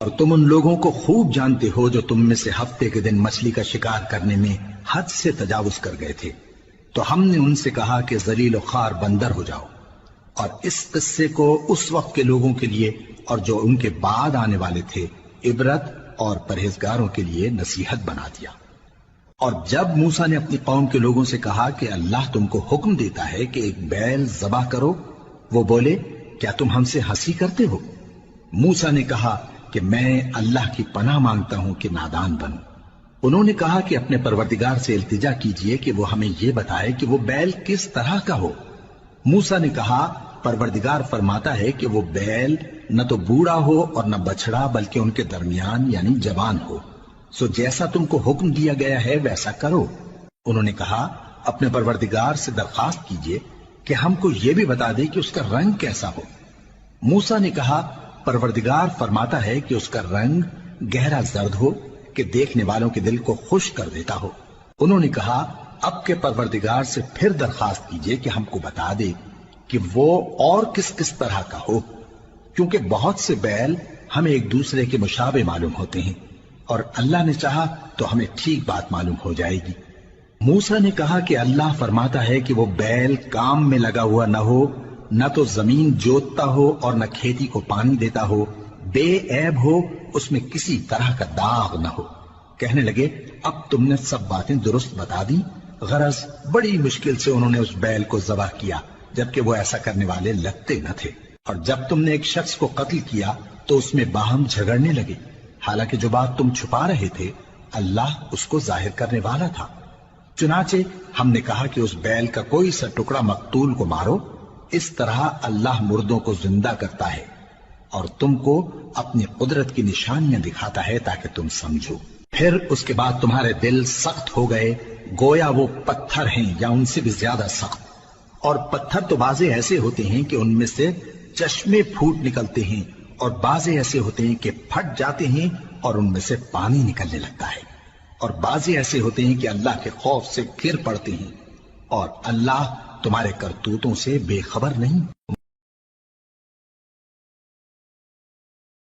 اور تم ان لوگوں کو خوب جانتے ہو جو تم میں سے ہفتے کے دن مچھلی کا شکار کرنے میں حد سے تجاوز کر گئے تھے، تو ہم نے ان سے کہا کہ ذلیل و خوار بندر ہو جاؤ، اور اس قصے کو اس وقت کے لوگوں کے لیے اور جو ان کے بعد آنے والے تھے عبرت اور پرہیزگاروں کے لیے نصیحت بنا دیا۔ اور جب موسیٰ نے اپنی قوم کے لوگوں سے کہا کہ اللہ تم کو حکم دیتا ہے کہ ایک بیل ذبح کرو، وہ بولے کیا تم ہم سے ہنسی کرتے ہو؟ موسیٰ نے کہا کہ میں اللہ کی پناہ مانگتا ہوں کہ نادان بنوں۔ انہوں نے کہا کہ اپنے پروردگار سے التجا کیجئے کہ وہ ہمیں یہ بتائے کہ وہ بیل کس طرح کا ہو۔ موسیٰ نے کہا پروردگار فرماتا ہے کہ وہ بیل نہ تو بوڑھا ہو اور نہ بچڑا، بلکہ ان کے درمیان یعنی جوان ہو، سو جیسا تم کو حکم دیا گیا ہے ویسا کرو۔ انہوں نے کہا اپنے پروردگار سے درخواست کیجئے کہ ہم کو یہ بھی بتا دے کہ اس کا رنگ کیسا ہو۔ موسیٰ نے کہا پروردگار فرماتا ہے کہ اس کا رنگ گہرا زرد ہو کہ دیکھنے والوں کے دل کو خوش کر دیتا ہو۔ انہوں نے کہا اب کے پروردگار سے پھر درخواست کیجئے کہ ہم کو بتا دے کہ وہ اور کس کس طرح کا ہو، کیونکہ بہت سے بیل ہمیں ایک دوسرے کے مشابہ معلوم ہوتے ہیں، اور اللہ نے چاہا تو ہمیں ٹھیک بات معلوم ہو جائے گی۔ موسیٰ نے کہا کہ اللہ فرماتا ہے کہ وہ بیل کام میں لگا ہوا نہ ہو، نہ تو زمین جوتتا ہو اور نہ کھیتی کو پانی دیتا ہو، بے عیب ہو، اس میں کسی طرح کا داغ نہ ہو۔ کہنے لگے اب تم نے سب باتیں درست بتا دی۔ غرض بڑی مشکل سے انہوں نے اس بیل کو ذبح کیا، جبکہ وہ ایسا کرنے والے لگتے نہ تھے۔ اور جب تم نے ایک شخص کو قتل کیا تو اس میں باہم جھگڑنے لگے، حالانکہ جو بات تم چھپا رہے تھے اللہ اس کو ظاہر کرنے والا تھا۔ چنانچہ ہم نے کہا کہ اس بیل کا کوئی سا ٹکڑا مقتول کو مارو، اس طرح اللہ مردوں کو زندہ کرتا ہے اور تم کو اپنی قدرت کی نشانیاں دکھاتا ہے تاکہ تم سمجھو۔ پھر اس کے بعد تمہارے دل سخت ہو گئے گویا وہ پتھر ہیں یا ان سے بھی زیادہ سخت، اور پتھر تو بعضے ایسے ہوتے ہیں کہ ان میں سے چشمے پھوٹ نکلتے ہیں، اور بعضے ایسے ہوتے ہیں کہ پھٹ جاتے ہیں اور ان میں سے پانی نکلنے لگتا ہے، اور بعضے ایسے ہوتے ہیں کہ اللہ کے خوف سے گر پڑتے ہیں، اور اللہ تمہارے کرتوتوں سے بے خبر نہیں۔